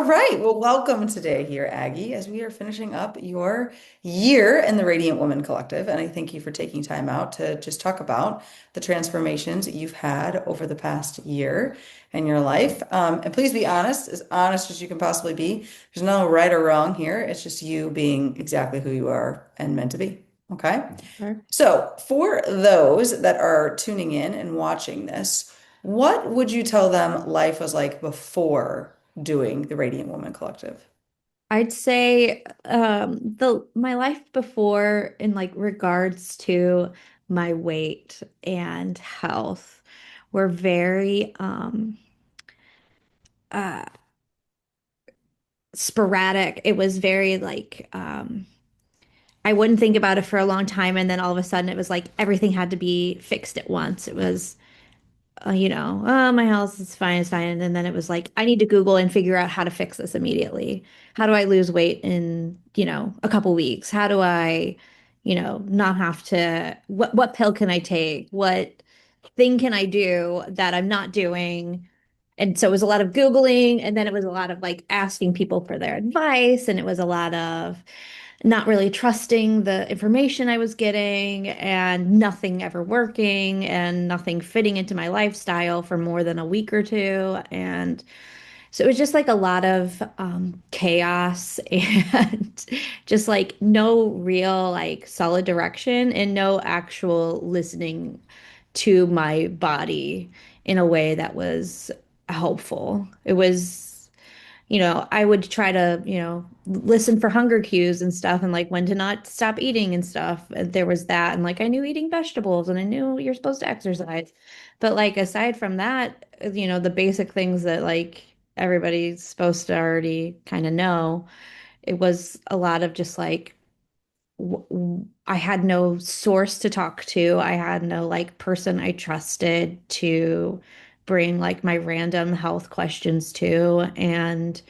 right. Well, welcome today here, Aggie, as we are finishing up your year in the Radiant Woman Collective. And I thank you for taking time out to just talk about the transformations that you've had over the past year in your life. And please be honest as you can possibly be. There's no right or wrong here. It's just you being exactly who you are and meant to be. Okay. Sure. So, for those that are tuning in and watching this, what would you tell them life was like before doing the Radiant Woman Collective? I'd say the my life before in like regards to my weight and health were very uh sporadic. It was very like I wouldn't think about it for a long time and then all of a sudden it was like everything had to be fixed at once. It was oh, my health is fine, it's fine. And then it was like, I need to Google and figure out how to fix this immediately. How do I lose weight in, a couple weeks? How do I, not have to, what pill can I take? What thing can I do that I'm not doing? And so it was a lot of Googling, and then it was a lot of like asking people for their advice, and it was a lot of not really trusting the information I was getting and nothing ever working and nothing fitting into my lifestyle for more than a week or two. And so it was just like a lot of chaos and just like no real like solid direction and no actual listening to my body in a way that was helpful. It was I would try to, listen for hunger cues and stuff and like when to not stop eating and stuff. And there was that. And like I knew eating vegetables and I knew you're supposed to exercise. But like aside from that, the basic things that like everybody's supposed to already kind of know, it was a lot of just like I had no source to talk to. I had no like person I trusted to bring like my random health questions to. And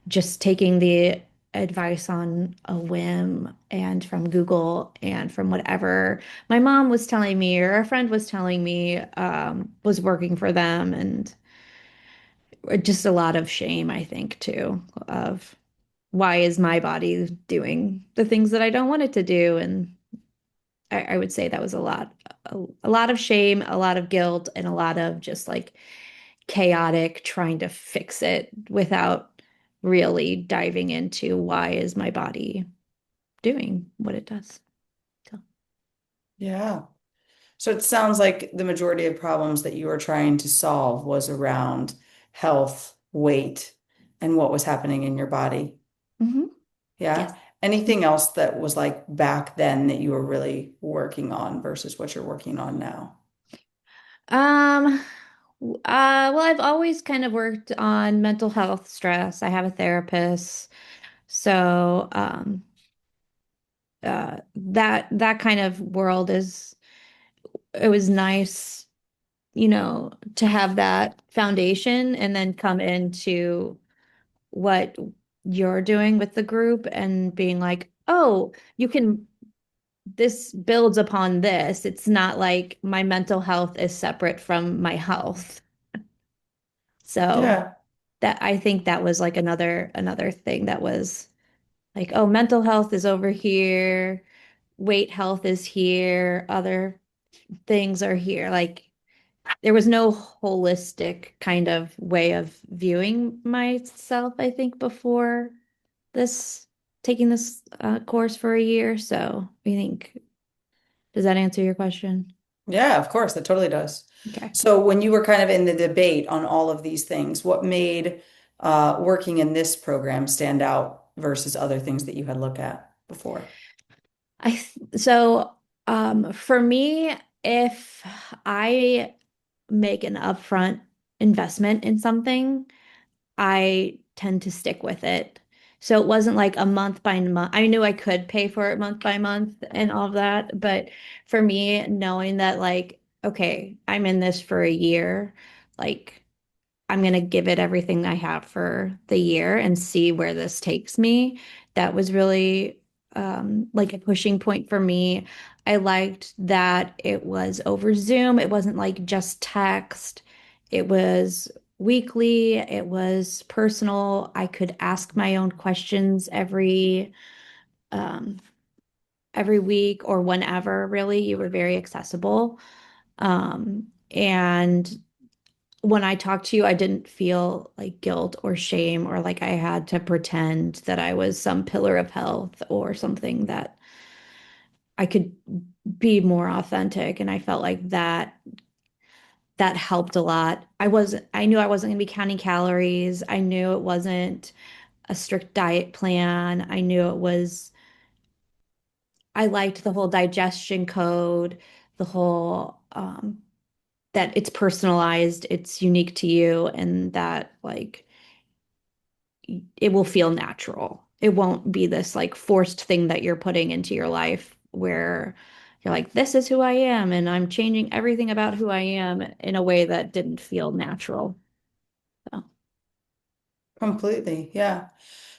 just taking the advice on a whim and from Google and from whatever my mom was telling me or a friend was telling me was working for them. And just a lot of shame, I think, too, of why is my body doing the things that I don't want it to do? And I would say that was a lot of shame, a lot of guilt, and a lot of just like chaotic trying to fix it without really diving into why is my body doing what it does. So, Yeah. So it sounds like the majority of problems that you were trying to solve was around health, weight, and what was happening in your body. mhm, Yeah. yes. Anything else that was like back then that you were really working on versus what you're working on now? Um, well, I've always kind of worked on mental health stress. I have a therapist. So, that kind of world it was nice, to have that foundation and then come into what you're doing with the group and being like, oh, this builds upon this. It's not like my mental health is separate from my health. So Yeah. that I think that was like another thing that was like, oh, mental health is over here, weight health is here, other things are here. Like there was no holistic kind of way of viewing myself, I think, before this taking this course for a year. So I think, does that answer your question? Yeah, of course, that totally does. Okay. So when you were kind of in the debate on all of these things, what made working in this program stand out versus other things that you had looked at before? So for me, if I make an upfront investment in something, I tend to stick with it. So it wasn't like a month by month. I knew I could pay for it month by month and all of that, but for me, knowing that like, okay, I'm in this for a year, like I'm gonna give it everything I have for the year and see where this takes me. That was really like a pushing point for me. I liked that it was over Zoom. It wasn't like just text. It was weekly. It was personal. I could ask my own questions um, every week or whenever, really. You were very accessible. And when I talked to you, I didn't feel like guilt or shame or like I had to pretend that I was some pillar of health or something that I could be more authentic. And I felt like that helped a lot. I knew I wasn't going to be counting calories. I knew it wasn't a strict diet plan. I liked the whole digestion code, the whole that it's personalized, it's unique to you, and that like it will feel natural. It won't be this like forced thing that you're putting into your life where you're like, this is who I am, and I'm changing everything about who I am in a way that didn't feel natural. So Completely. Yeah.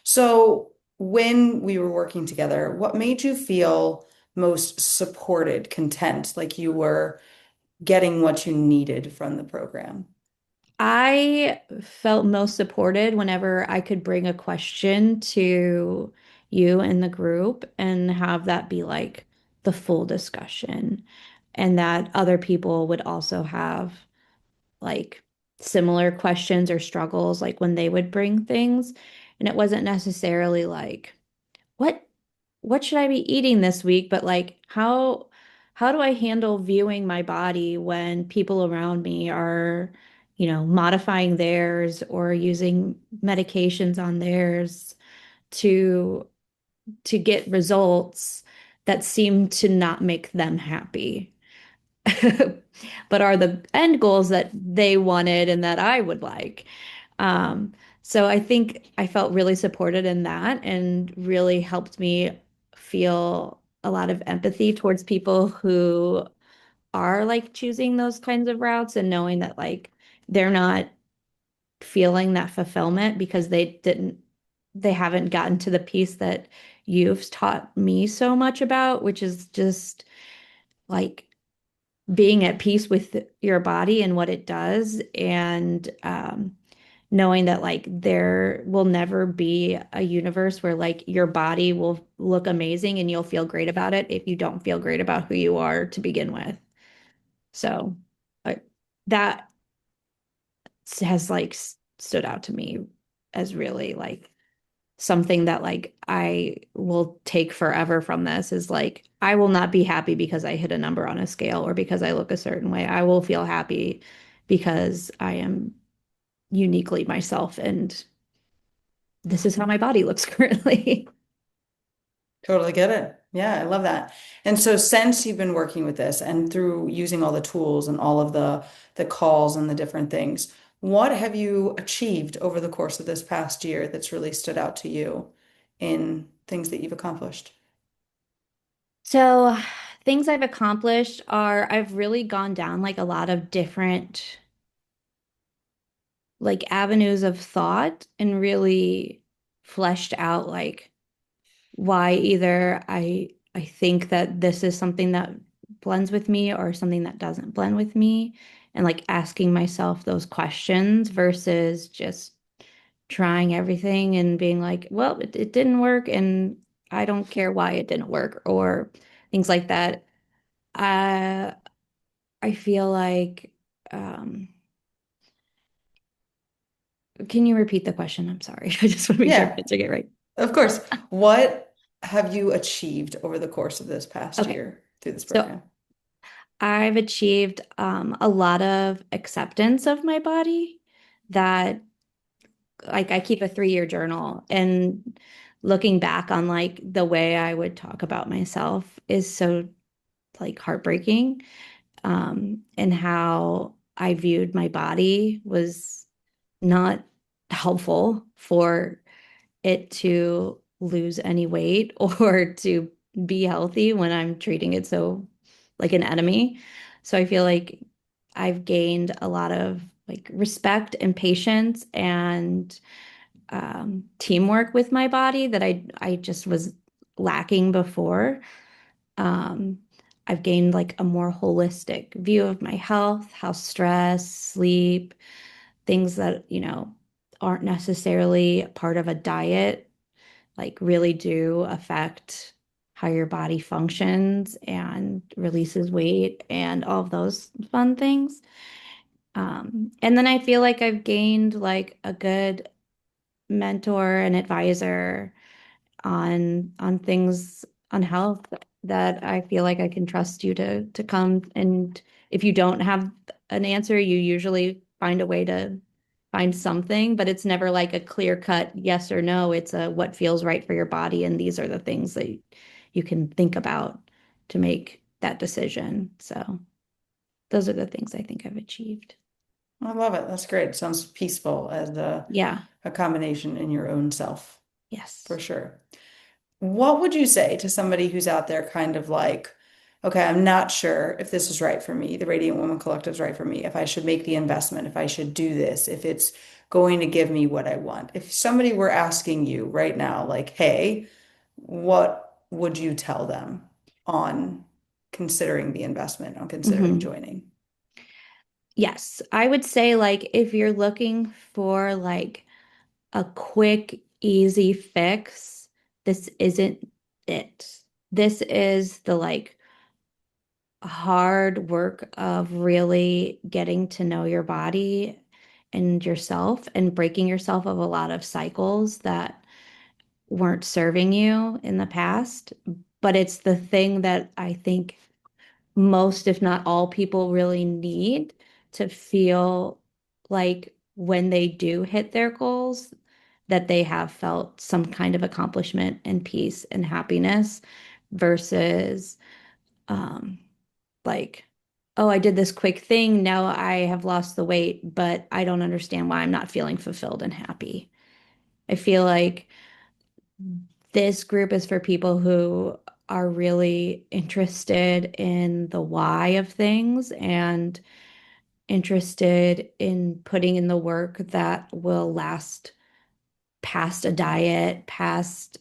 So when we were working together, what made you feel most supported, content, like you were getting what you needed from the program? I felt most supported whenever I could bring a question to you and the group and have that be like the full discussion, and that other people would also have like similar questions or struggles like when they would bring things. And it wasn't necessarily like, what what should I be eating this week? But like, how do I handle viewing my body when people around me are, modifying theirs or using medications on theirs to get results that seem to not make them happy, but are the end goals that they wanted and that I would like. Um, so I think I felt really supported in that and really helped me feel a lot of empathy towards people who are like choosing those kinds of routes and knowing that like they're not feeling that fulfillment because they haven't gotten to the piece that you've taught me so much about, which is just like being at peace with your body and what it does, and knowing that like there will never be a universe where like your body will look amazing and you'll feel great about it if you don't feel great about who you are to begin with. So uh, that has like stood out to me as really like something that like I will take forever from this is like I will not be happy because I hit a number on a scale or because I look a certain way. I will feel happy because I am uniquely myself and this is how my body looks currently. Totally get it. Yeah, I love that. And so since you've been working with this and through using all the tools and all of the calls and the different things, what have you achieved over the course of this past year that's really stood out to you in things that you've accomplished? So, things I've accomplished are I've really gone down like a lot of different like avenues of thought and really fleshed out like why either I think that this is something that blends with me or something that doesn't blend with me, and like asking myself those questions versus just trying everything and being like, well, it didn't work and I don't care why it didn't work or things like that. Uh, I feel like, um, can you repeat the question? I'm sorry. I just want to make sure I'm Yeah, answering it right. of course. What have you achieved over the course of this past Okay. year through this So program? I've achieved a lot of acceptance of my body that like I keep a 3-year journal, and looking back on like the way I would talk about myself is so like heartbreaking, and how I viewed my body was not helpful for it to lose any weight or to be healthy when I'm treating it so like an enemy. So I feel like I've gained a lot of like respect and patience and teamwork with my body that I just was lacking before. Um, I've gained like a more holistic view of my health, how stress, sleep, things that, aren't necessarily part of a diet, like really do affect how your body functions and releases weight and all of those fun things. And then I feel like I've gained like a good mentor and advisor on things on health that I feel like I can trust you to come, and if you don't have an answer, you usually find a way to find something, but it's never like a clear cut yes or no. It's a what feels right for your body, and these are the things that you can think about to make that decision. So those are the things I think I've achieved. I love it. That's great. Sounds peaceful as Yeah. a combination in your own self, for Yes. sure. What would you say to somebody who's out there kind of like, okay, I'm not sure if this is right for me, the Radiant Woman Collective is right for me, if I should make the investment, if I should do this, if it's going to give me what I want. If somebody were asking you right now, like, hey, what would you tell them on considering the investment, on considering Hmm. joining? Yes, I would say like if you're looking for like a quick, easy fix, this isn't it. This is the like hard work of really getting to know your body and yourself and breaking yourself of a lot of cycles that weren't serving you in the past. But it's the thing that I think most, if not all, people really need to feel like when they do hit their goals, that they have felt some kind of accomplishment and peace and happiness versus um, like, oh, I did this quick thing. Now I have lost the weight, but I don't understand why I'm not feeling fulfilled and happy. I feel like this group is for people who are really interested in the why of things and interested in putting in the work that will last past a diet, past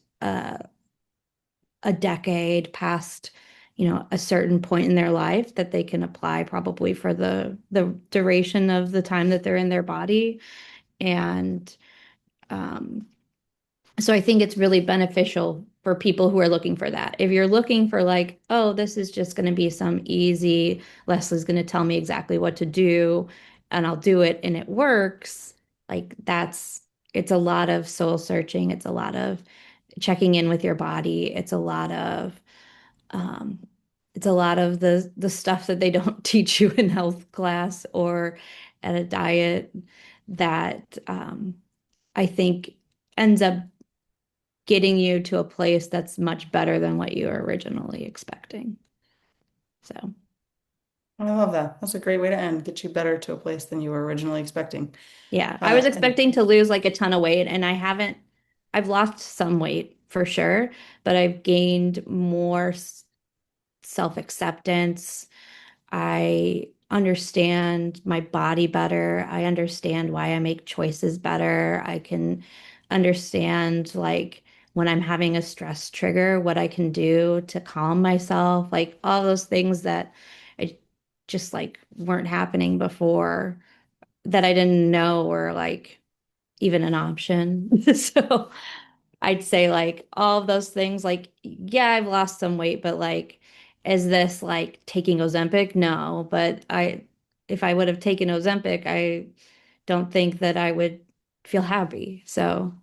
a decade, past, a certain point in their life that they can apply probably for the duration of the time that they're in their body. And um, so I think it's really beneficial for people who are looking for that. If you're looking for like, oh, this is just going to be some easy, Leslie's going to tell me exactly what to do and I'll do it and it works, like it's a lot of soul searching. It's a lot of checking in with your body. Um, it's a lot of the stuff that they don't teach you in health class or at a diet that I think ends up getting you to a place that's much better than what you were originally expecting. So, I love that. That's a great way to end. Get you better to a place than you were originally expecting. yeah, I was And expecting to lose like a ton of weight and I haven't. I've lost some weight for sure, but I've gained more self-acceptance. I understand my body better. I understand why I make choices better. I can understand like when I'm having a stress trigger, what I can do to calm myself, like all those things that I just like weren't happening before that I didn't know were like even an option. So I'd say like all of those things, like, yeah, I've lost some weight, but like, is this like taking Ozempic? No, but if I would have taken Ozempic, I don't think that I would feel happy. So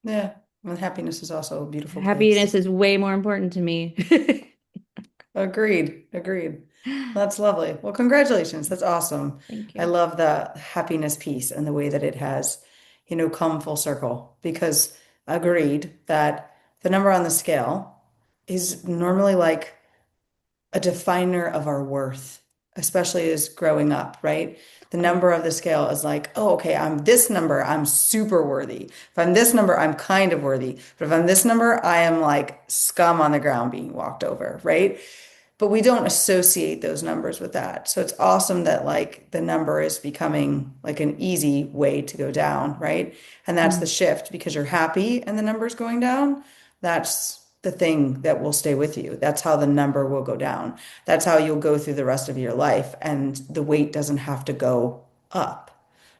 yeah, well, happiness is also a beautiful place. happiness is way more important to me. Agreed. Agreed. That's lovely. Well, congratulations. That's awesome. Thank I you. love the happiness piece and the way that it has, come full circle because agreed that the number on the scale is normally like a definer of our worth, especially as growing up, right? The Oh, number of the scale is like, oh, okay, I'm this number, I'm super worthy. If I'm this number, I'm kind of worthy. But if I'm this number, I am like scum on the ground being walked over, right? But we don't associate those numbers with that. So it's awesome that like the number is becoming like an easy way to go down, right? And that's the mm, shift because you're happy and the number's going down. That's the thing that will stay with you. That's how the number will go down. That's how you'll go through the rest of your life and the weight doesn't have to go up.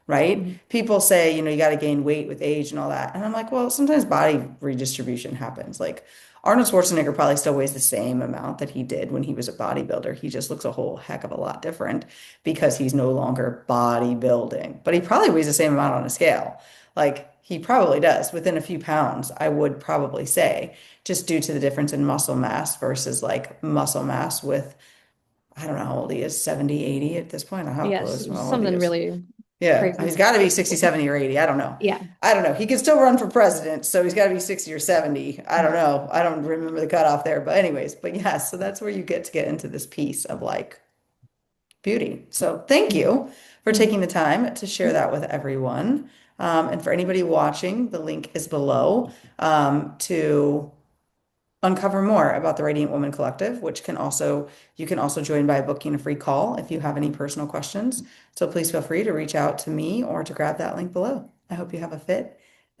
right? Mhm. People say, you got to gain weight with age and all that. And I'm like, well, sometimes body redistribution happens. Like Arnold Schwarzenegger probably still weighs the same amount that he did when he was a bodybuilder. He just looks a whole heck of a lot different because he's no longer bodybuilding. But he probably weighs the same amount on a scale. Like he probably does within a few pounds, I would probably say, just due to the difference in muscle mass versus like muscle mass with, I don't know how old he is, 70, 80 at this point. I don't have a clue Yes, as to how old he something is. really Yeah, crazy. he's got to be 60, 70, or 80. I don't know. Yeah. I don't know. He could still run for president, so he's got to be 60 or 70. I don't know. I don't remember the cutoff there. But anyways, but yeah, so that's where you get into this piece of like beauty. So thank Mhm. you for taking the time to share that with everyone. And for anybody watching, the link is below to uncover more about the Radiant Woman Collective, which you can also join by booking a free call if you have any personal questions. So please feel free to reach out to me or to grab that link below. I hope you have a fit